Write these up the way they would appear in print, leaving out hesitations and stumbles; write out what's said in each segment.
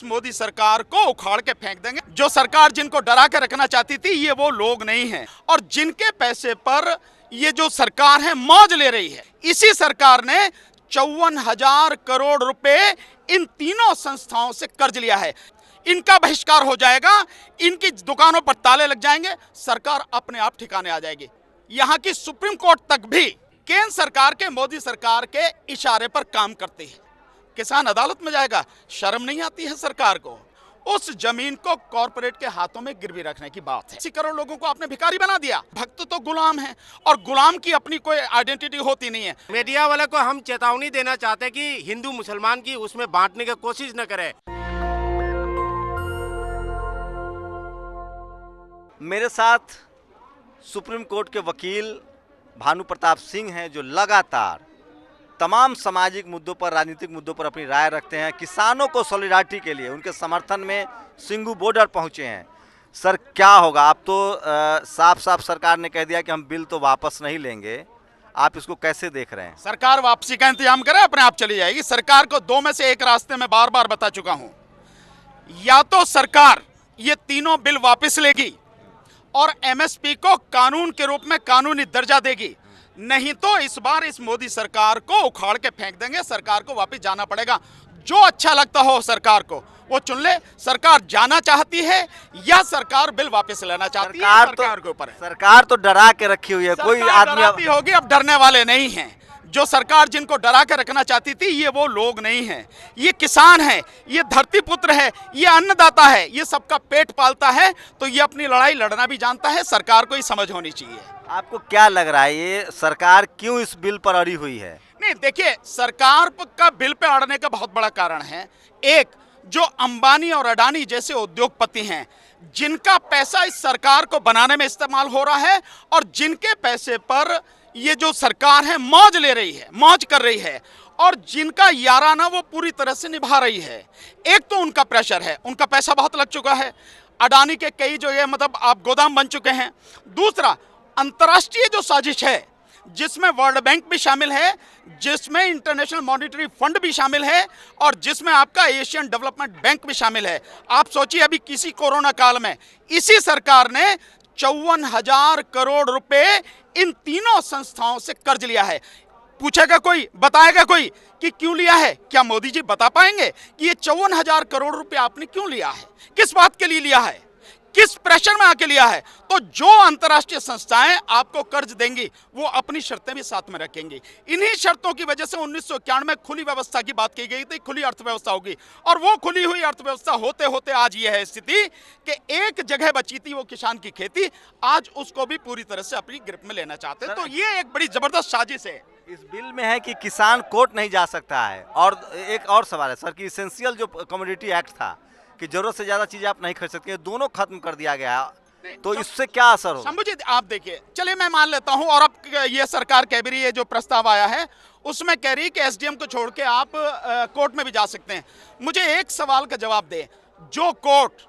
मोदी सरकार को उखाड़ के फेंक देंगे। जो सरकार जिनको डरा के रखना चाहती थी ये वो लोग नहीं हैं, और जिनके पैसे पर ये जो सरकार है मौज ले रही है, इसी सरकार ने 54,000 करोड़ रुपए इन तीनों संस्थाओं से कर्ज लिया है। इनका बहिष्कार हो जाएगा, इनकी दुकानों पर ताले लग जाएंगे, सरकार अपने आप ठिकाने आ जाएगी। यहाँ की सुप्रीम कोर्ट तक भी केंद्र सरकार के, मोदी सरकार के इशारे पर काम करती है। किसान अदालत में जाएगा, शर्म नहीं आती है सरकार को? उस जमीन को कॉर्पोरेट के हाथों में गिरवी रखने की बात है। 80 करोड़ लोगों को आपने भिखारी बना दिया। भक्त तो गुलाम है, और गुलाम की अपनी कोई आइडेंटिटी होती नहीं है। मीडिया वाले को हम चेतावनी देना चाहते हैं कि हिंदू मुसलमान की उसमें बांटने की कोशिश न करें। मेरे साथ सुप्रीम कोर्ट के वकील भानु प्रताप सिंह हैं, जो लगातार तमाम सामाजिक मुद्दों पर, राजनीतिक मुद्दों पर अपनी राय रखते हैं। किसानों को सॉलिडारिटी के लिए उनके समर्थन में सिंघू बॉर्डर पहुंचे हैं। सर, क्या होगा? आप तो साफ साफ सरकार ने कह दिया कि हम बिल तो वापस नहीं लेंगे, आप इसको कैसे देख रहे हैं? सरकार वापसी का इंतजाम करे, अपने आप चली जाएगी। सरकार को दो में से एक रास्ते में बार बार बता चुका हूं। या तो सरकार ये तीनों बिल वापस लेगी और एमएसपी को कानून के रूप में कानूनी दर्जा देगी, नहीं तो इस बार इस मोदी सरकार को उखाड़ के फेंक देंगे। सरकार को वापस जाना पड़ेगा। जो अच्छा लगता हो सरकार को वो चुन ले। सरकार जाना चाहती है या सरकार बिल वापस लेना चाहती है, सरकार के ऊपर है। सरकार तो डरा के रखी हुई है, कोई आदमी होगी, अब डरने वाले नहीं हैं। जो सरकार जिनको डरा के रखना चाहती थी ये वो लोग नहीं हैं। ये किसान है, ये धरती पुत्र है, ये अन्नदाता है, ये सबका पेट पालता है, तो ये अपनी लड़ाई लड़ना भी जानता है। सरकार को ही समझ होनी चाहिए। आपको क्या लग रहा है, ये सरकार क्यों इस बिल पर अड़ी हुई है? नहीं, देखिए, सरकार का बिल पे अड़ने का बहुत बड़ा कारण है। एक, जो अंबानी और अडानी जैसे उद्योगपति हैं, जिनका पैसा इस सरकार को बनाने में इस्तेमाल हो रहा है, और जिनके पैसे पर ये जो सरकार है मौज ले रही है, मौज कर रही है, और जिनका याराना वो पूरी तरह से निभा रही है। एक तो उनका प्रेशर है, उनका पैसा बहुत लग चुका है। अडानी के कई जो ये मतलब आप गोदाम बन चुके हैं। दूसरा, अंतर्राष्ट्रीय जो साजिश है, जिसमें वर्ल्ड बैंक भी शामिल है, जिसमें इंटरनेशनल मॉनिटरी फंड भी शामिल है, और जिसमें आपका एशियन डेवलपमेंट बैंक भी शामिल है। आप सोचिए, अभी किसी कोरोना काल में इसी सरकार ने 54,000 करोड़ रुपए इन तीनों संस्थाओं से कर्ज लिया है। पूछेगा कोई, बताएगा कोई कि क्यों लिया है? क्या मोदी जी बता पाएंगे कि ये 54,000 करोड़ रुपए आपने क्यों लिया है? किस बात के लिए लिया है? किस प्रेशर में आके लिया है? तो जो अंतर्राष्ट्रीय संस्थाएं आपको कर्ज देंगी वो अपनी शर्तें भी साथ में रखेंगी। इन्हीं शर्तों की वजह से 1991 में खुली व्यवस्था की बात की गई थी, खुली अर्थव्यवस्था होगी, और वो खुली हुई अर्थव्यवस्था होते होते आज ये है स्थिति कि एक जगह बची थी वो किसान की खेती, आज उसको भी पूरी तरह से अपनी ग्रिप में लेना चाहते हैं। तो ये एक बड़ी जबरदस्त साजिश है। इस बिल में है कि किसान कोर्ट नहीं जा सकता है, और एक और सवाल है सर कि इसेंशियल जो कमोडिटी एक्ट था कि जरूरत से ज्यादा चीजें आप नहीं खरीद सकते, दोनों खत्म कर दिया गया है, तो इससे क्या असर होगा? शंभू जी, आप देखिए, चलिए मैं मान लेता हूं, और अब ये सरकार कह भी रही है, जो प्रस्ताव आया है उसमें कह रही है कि एसडीएम को छोड़ के आप कोर्ट में भी जा सकते हैं। मुझे एक सवाल का जवाब दे, जो कोर्ट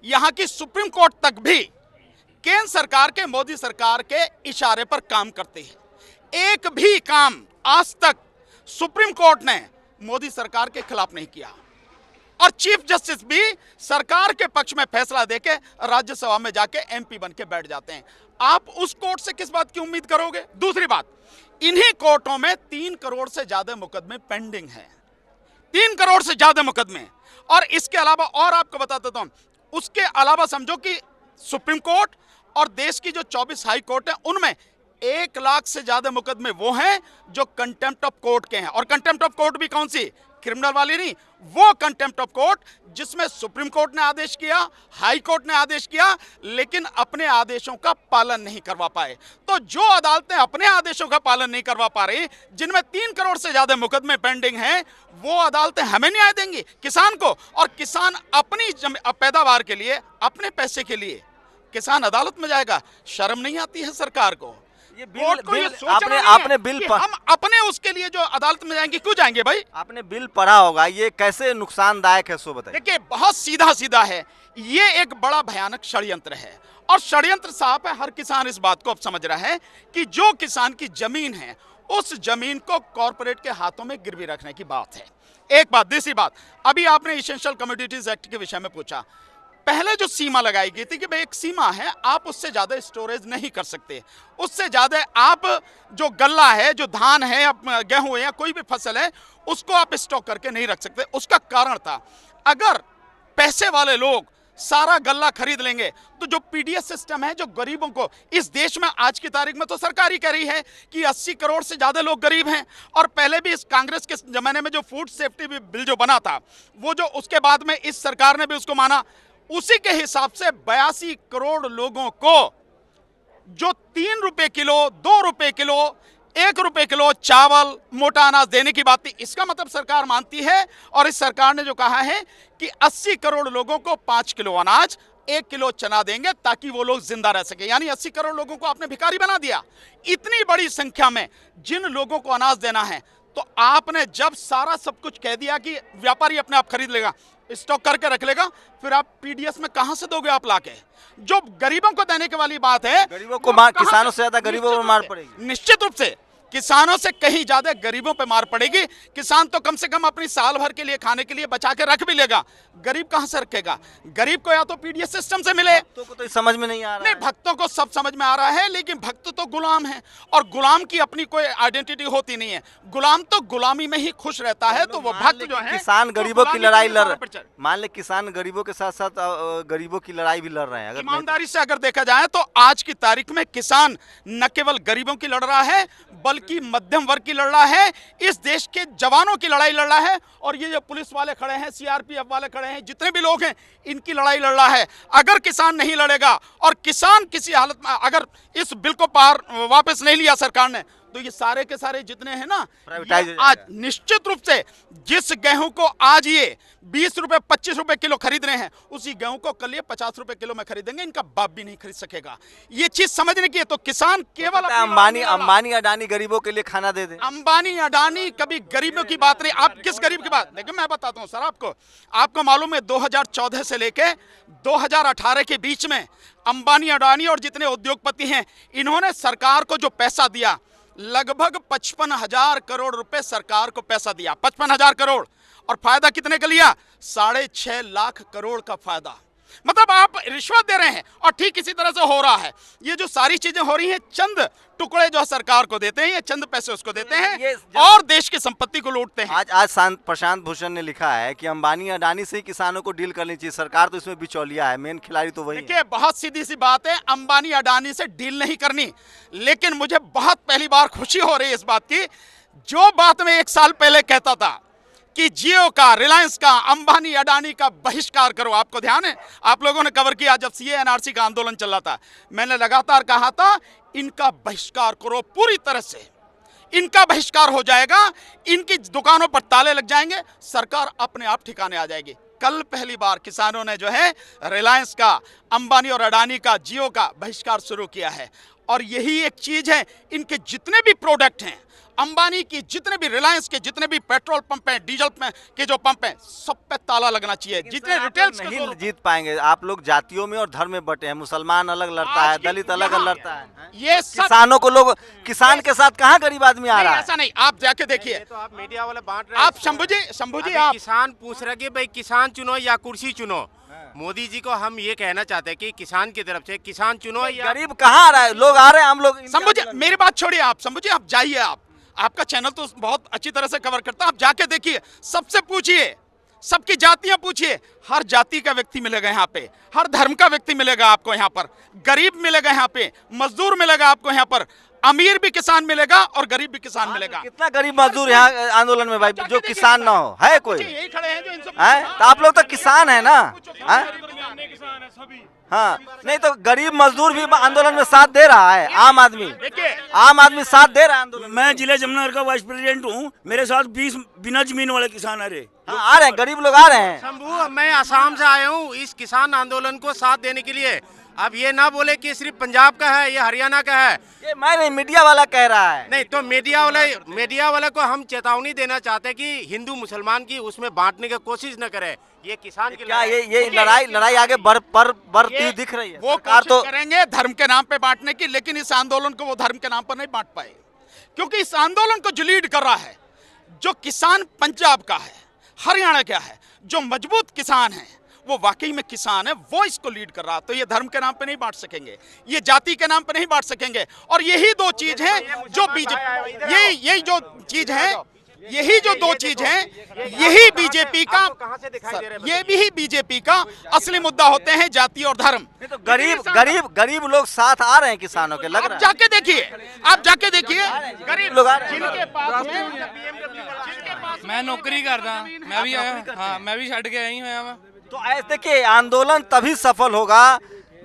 यहाँ की सुप्रीम कोर्ट तक भी केंद्र सरकार के, मोदी सरकार के इशारे पर काम करती है, एक भी काम आज तक सुप्रीम कोर्ट ने मोदी सरकार के खिलाफ नहीं किया, और चीफ जस्टिस भी सरकार के पक्ष में फैसला देके राज्यसभा में जाके एमपी बन के बैठ जाते हैं। आप उस कोर्ट से किस बात की उम्मीद करोगे? दूसरी बात, इन्हीं कोर्टों में 3 करोड़ से ज्यादा मुकदमे पेंडिंग हैं। 3 करोड़ से ज्यादा मुकदमे। और इसके अलावा, और आपको बता देता हूं, उसके अलावा समझो कि सुप्रीम कोर्ट और देश की जो 24 हाई कोर्ट है, उनमें 1 लाख से ज्यादा मुकदमे वो हैं जो कंटेम्प्ट ऑफ कोर्ट के हैं। और कंटेम्प्ट ऑफ कोर्ट भी कौन सी? क्रिमिनल वाली नहीं, वो कंटेम्प्ट ऑफ कोर्ट जिसमें सुप्रीम कोर्ट ने आदेश किया, हाई कोर्ट ने आदेश किया, लेकिन अपने आदेशों का पालन नहीं करवा पाए। तो जो अदालतें अपने आदेशों का पालन नहीं करवा पा रही, जिनमें 3 करोड़ से ज्यादा मुकदमे पेंडिंग हैं, वो अदालतें हमें न्याय देंगी, किसान को? और किसान अपनी पैदावार के लिए, अपने पैसे के लिए किसान अदालत में जाएगा। शर्म नहीं आती है सरकार को? ये आपने बिल हम अपने उसके लिए जो अदालत में जाएंगे, क्यों जाएंगे भाई? आपने बिल पढ़ा होगा, ये कैसे नुकसानदायक है, सो बताइए। देखिए, बहुत सीधा सीधा है, ये एक बड़ा भयानक षड्यंत्र है, और षड्यंत्र साफ है। हर किसान इस बात को अब समझ रहा है कि जो किसान की जमीन है, उस जमीन को कॉर्पोरेट के हाथों में गिरवी रखने की बात है। एक बात, दूसरी बात, अभी आपने इसेंशियल कमोडिटीज एक्ट के विषय में पूछा। पहले जो सीमा लगाई गई थी कि भाई एक सीमा है, आप उससे ज्यादा स्टोरेज नहीं कर सकते, उससे ज्यादा आप जो गल्ला है, जो धान है या गेहूं है या कोई भी फसल है, उसको आप स्टॉक करके नहीं रख सकते। उसका कारण था, अगर पैसे वाले लोग सारा गल्ला खरीद लेंगे तो जो पीडीएस सिस्टम है, जो गरीबों को इस देश में आज की तारीख में तो सरकार ही कह रही है कि 80 करोड़ से ज्यादा लोग गरीब हैं, और पहले भी इस कांग्रेस के जमाने में जो फूड सेफ्टी बिल जो बना था, वो जो उसके बाद में इस सरकार ने भी उसको माना, उसी के हिसाब से 82 करोड़ लोगों को जो 3 रुपए किलो, 2 रुपए किलो, 1 रुपए किलो चावल, मोटा अनाज देने की बात थी। इसका मतलब सरकार मानती है, और इस सरकार ने जो कहा है कि 80 करोड़ लोगों को 5 किलो अनाज, 1 किलो चना देंगे ताकि वो लोग जिंदा रह सके। यानी 80 करोड़ लोगों को आपने भिखारी बना दिया। इतनी बड़ी संख्या में जिन लोगों को अनाज देना है, तो आपने जब सारा सब कुछ कह दिया कि व्यापारी अपने आप खरीद लेगा, स्टॉक करके रख लेगा, फिर आप पीडीएस में कहां से दोगे आप लाके? जो गरीबों को देने की वाली बात है, गरीबों को मार, किसानों से ज्यादा गरीबों को मार पड़ेगी। निश्चित रूप से किसानों से कहीं ज्यादा गरीबों पे मार पड़ेगी। किसान तो कम से कम अपनी साल भर के लिए खाने के लिए बचा के रख भी लेगा, गरीब कहां से रखेगा? गरीब को या तो पीडीएस सिस्टम से मिले। भक्तों को तो समझ में नहीं आ रहा नहीं, भक्तों को सब समझ में आ रहा है, लेकिन भक्त तो गुलाम है, और गुलाम की अपनी कोई आइडेंटिटी होती नहीं है। गुलाम तो गुलामी में ही खुश रहता है, तो वो भक्त जो है, किसान तो गरीबों की गुलामी लड़ाई के लड़, तौर पर चल- मान ले किसान गरीबों के साथ साथ गरीबों की लड़ाई भी लड़ रहे हैं। अगर ईमानदारी से अगर देखा जाए तो आज की तारीख में किसान न केवल गरीबों की लड़ रहा है, बल्कि मध्यम वर्ग की लड़ रहा है, इस देश के जवानों की लड़ाई लड़ रहा है, और ये जो पुलिस वाले खड़े हैं, सीआरपीएफ वाले खड़े हैं, जितने भी लोग हैं, इनकी लड़ाई लड़ रहा है। अगर किसान नहीं लड़ेगा, और किसान किसी हालत में अगर इस बिल को वापस नहीं लिया सरकार ने, तो ये सारे के सारे जितने हैं ना, प्राइवेटाइज हो ये आज जाएगा। निश्चित रूप से जिस गेहूं को आज ये 20 रुपए 25 रुपए किलो खरीद रहे हैं, उसी गेहूं को कल ये 50 रुपए किलो में खरीदेंगे। इनका बाप भी नहीं खरीद सकेगा। ये चीज समझने की है। तो किसान केवल अपनी अंबानी लड़ाई लड़ रहा। अंबानी अडानी गरीबों के लिए खाना दे दे। अंबानी अडानी कभी गरीबों की बात नहीं। आप किस गरीब की बात? देखिए मैं बताता हूं सर, आपको मालूम है 2014 से लेके 2018 के बीच में अंबानी अडानी और जितने उद्योगपति हैं, इन्होंने सरकार को जो पैसा दिया, लगभग 55,000 करोड़ रुपए सरकार को पैसा दिया, 55,000 करोड़, और फायदा कितने का लिया? 6.5 लाख करोड़ का फायदा। मतलब आप रिश्वत दे रहे हैं, और ठीक इसी तरह से हो रहा है। ये जो सारी चीजें हो रही हैं, चंद टुकड़े जो सरकार को देते हैं, ये चंद पैसे उसको देते हैं, और देश की संपत्ति को लूटते हैं। आज प्रशांत भूषण ने लिखा है कि अंबानी अडानी से ही किसानों को डील करनी चाहिए, सरकार तो इसमें बिचौलिया है, मेन खिलाड़ी तो वही है। देखिए बहुत सीधी सी बात है, अंबानी अडानी से डील नहीं करनी, लेकिन मुझे बहुत पहली बार खुशी हो रही है इस बात की, जो बात मैं 1 साल पहले कहता था कि जियो का, रिलायंस का, अंबानी अडानी का बहिष्कार करो। आपको ध्यान है, आप लोगों ने कवर किया जब सीए एनआरसी का आंदोलन चल रहा था, मैंने लगातार कहा था इनका बहिष्कार करो, पूरी तरह से इनका बहिष्कार हो जाएगा, इनकी दुकानों पर ताले लग जाएंगे, सरकार अपने आप ठिकाने आ जाएगी। कल पहली बार किसानों ने जो है रिलायंस का, अंबानी और अडानी का, जियो का बहिष्कार शुरू किया है। और यही एक चीज है, इनके जितने भी प्रोडक्ट हैं, अंबानी की जितने भी, रिलायंस के जितने भी पेट्रोल पंप हैं, डीजल के जो पंप हैं, सब पे ताला लगना चाहिए। जितने रिटेल्स नहीं जीत पाएंगे। आप लोग जातियों में और धर्म में बटे हैं, मुसलमान अलग लड़ता है, दलित अलग लड़ता है, ये सब किसानों को लोग, किसान के साथ कहाँ गरीब आदमी आ रहा है? ऐसा नहीं, आप जाके देखिए। तो आप मीडिया वाले बांट रहे हैं। आप शंभू जी अभी आप किसान पूछ रहे कि भाई किसान चुनो या कुर्सी चुनो। मोदी जी को हम ये कहना चाहते हैं कि किसान की तरफ से किसान चुनो या गरीब कहाँ आ रहा है? लोग आ रहे हैं, हम लोग। शंभू जी मेरी बात छोड़िए, आप शंभू जी आप जाइए, आपका चैनल तो बहुत अच्छी तरह से कवर करता है, आप जाके देखिए, सबसे पूछिए, सबकी जातियां पूछिए, हर जाति का व्यक्ति मिलेगा यहाँ पे, हर धर्म का व्यक्ति मिलेगा आपको यहाँ पर, गरीब मिलेगा यहाँ पे, मजदूर मिलेगा आपको यहाँ पर, अमीर भी किसान मिलेगा और गरीब भी किसान मिलेगा। कितना गरीब मजदूर यहाँ आंदोलन में भाई जो किसान ना हो है कोई? यही खड़े हैं जो इनसे है तो आप लोग तो किसान है ना? हाँ, नहीं तो गरीब मजदूर भी आंदोलन में साथ दे रहा है, आम आदमी साथ दे रहा है आंदोलन। मैं जिला जमुनानगर का वाइस प्रेसिडेंट हूँ, मेरे साथ 20 बिना जमीन वाले किसान आ रहे। हाँ, आ रहे हैं, गरीब लोग आ रहे हैं। शंभू, मैं आसाम से आया हूँ इस किसान आंदोलन को साथ देने के लिए। अब ये ना बोले कि सिर्फ पंजाब का है, ये हरियाणा का है। ये मैं नहीं, मीडिया वाला कह रहा है। नहीं तो मीडिया वाले को हम चेतावनी देना चाहते हैं कि हिंदू मुसलमान की उसमें बांटने की कोशिश न करे। ये किसान की क्या ये लड़ाई आगे बढ़ती दिख रही है? वो सरकार तो करेंगे धर्म के नाम पे बांटने की, लेकिन इस आंदोलन को वो धर्म के नाम पर नहीं बांट पाए, क्योंकि इस आंदोलन को जो लीड कर रहा है, जो किसान पंजाब का है, हरियाणा क्या है, जो मजबूत किसान है वो वाकई में किसान है, वो इसको लीड कर रहा। तो ये धर्म के नाम पे नहीं बांट सकेंगे, ये जाति के नाम पे नहीं बांट सकेंगे। और यही दो चीज है जो बीजेपी, यही जो चीज है, यही जो दो चीज हैं, यही बीजेपी का, ये भी बीजेपी का असली मुद्दा होते हैं, जाति और धर्म। तो गरीब लोग साथ आ रहे हैं किसानों के, लग रहा है। जाके देखिए, आप जाके देखिए, गरीब लोग आ रहे हैं। जिनके पास मैं नौकरी करदा, मैं भी आया, हाँ मैं भी छड़ के आई हूँ। तो ऐसे देखिए, आंदोलन तभी सफल होगा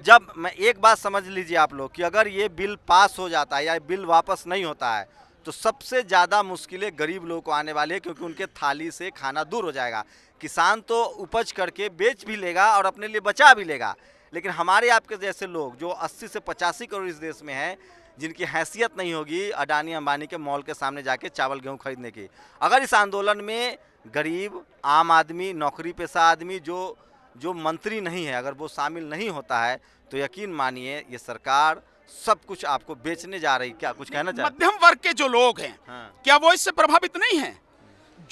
जब, मैं एक बात समझ लीजिए आप लोग, कि अगर ये बिल पास हो जाता है या बिल वापस नहीं होता है तो सबसे ज़्यादा मुश्किलें गरीब लोगों को आने वाली है, क्योंकि उनके थाली से खाना दूर हो जाएगा। किसान तो उपज करके बेच भी लेगा और अपने लिए बचा भी लेगा, लेकिन हमारे आपके जैसे लोग जो 80 से 85 करोड़ इस देश में हैं, जिनकी हैसियत नहीं होगी अडानी अंबानी के मॉल के सामने जाके चावल गेहूँ खरीदने की, अगर इस आंदोलन में गरीब, आम आदमी, नौकरी पेशा आदमी, जो मंत्री नहीं है, अगर वो शामिल नहीं होता है तो यकीन मानिए ये सरकार सब कुछ आपको बेचने जा रही। क्या कुछ कहना चाहते? मध्यम वर्ग के जो लोग हैं, हाँ। क्या वो इससे प्रभावित नहीं है?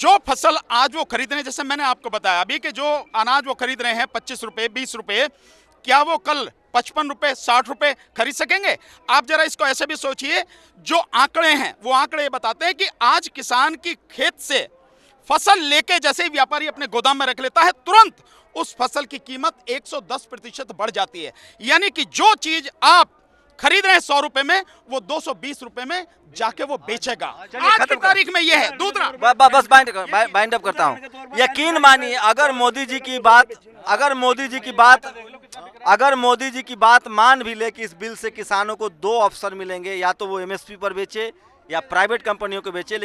जो फसल आज वो खरीद रहे हैं, जैसे मैंने आपको बताया अभी कि जो अनाज वो खरीद रहे हैं 25 रुपए, 20 रुपए, क्या वो कल 55 रुपए, 60 रुपए खरीद सकेंगे? आप जरा इसको ऐसे भी सोचिए, जो आंकड़े हैं वो आंकड़े बताते हैं कि आज किसान की खेत से फसल लेके जैसे ही व्यापारी अपने गोदाम में रख लेता है, तुरंत उस फसल की कीमत 110% बढ़ जाती है। यानी कि जो चीज आप खरीद रहे हैं 100 रुपए में, वो 220 रुपए में जाके वो बेचेगा। आज की तारीख में ये है। दूसरा बस बाइंड अप करता हूँ। यकीन मानिए, अगर मोदी जी की बात मान भी ले कि इस बिल से किसानों को 2 अवसर मिलेंगे, या तो वो MSP पर बेचे या प्राइवेट कंपनियों को बेचे,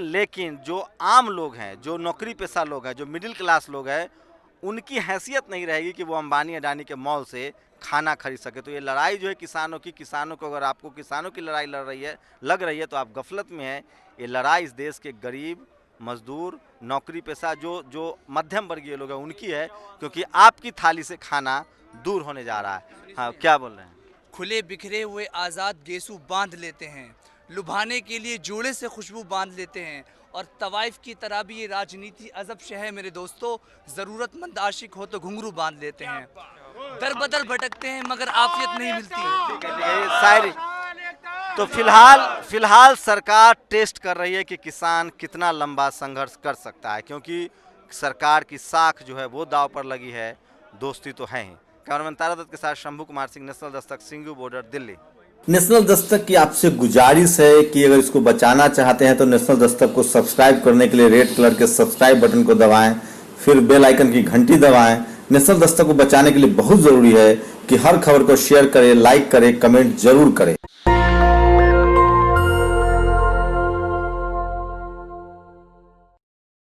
लेकिन जो आम लोग हैं, जो नौकरी पेशा लोग हैं, जो मिडिल क्लास लोग हैं, उनकी हैसियत नहीं रहेगी कि वो अंबानी अडानी के मॉल से खाना खरीद सके। तो ये लड़ाई जो है किसानों को, अगर आपको किसानों की लड़ाई लग रही है तो आप गफलत में हैं। ये लड़ाई इस देश के गरीब, मजदूर, नौकरी पेशा, जो मध्यम वर्गीय लोग हैं उनकी है, क्योंकि आपकी थाली से खाना दूर होने जा रहा है। हाँ, क्या बोल रहे हैं? खुले बिखरे हुए आज़ाद गेसू बांध लेते हैं, लुभाने के लिए जोड़े से खुशबू बांध लेते हैं, और तवाइफ की तरह भी ये राजनीति अजब शह है मेरे दोस्तों। ज़रूरतमंद आशिक हो तो घुंघरू बांध लेते हैं, दर बदर भटकते हैं मगर आफियत नहीं मिलती। शायरी। तो फिलहाल सरकार टेस्ट कर रही है कि किसान कितना लंबा संघर्ष कर सकता है, क्योंकि सरकार की साख जो है वो दाव पर लगी है, दोस्ती तो है ही। कैमरामैन तारा दत्त के साथ Shambhu Kumar Singh, national Dastak, Singhu border, Delhi. National Dastak की आपसे गुजारिश है कि अगर इसको बचाना चाहते हैं तो नेशनल दस्तक को सब्सक्राइब करने के लिए रेड कलर के सब्सक्राइब बटन को दबाएं, फिर बेल आइकन की घंटी दबाएं। नेशनल दस्तक को बचाने के लिए बहुत जरूरी है कि हर खबर को शेयर करें, लाइक करें, कमेंट जरूर करें।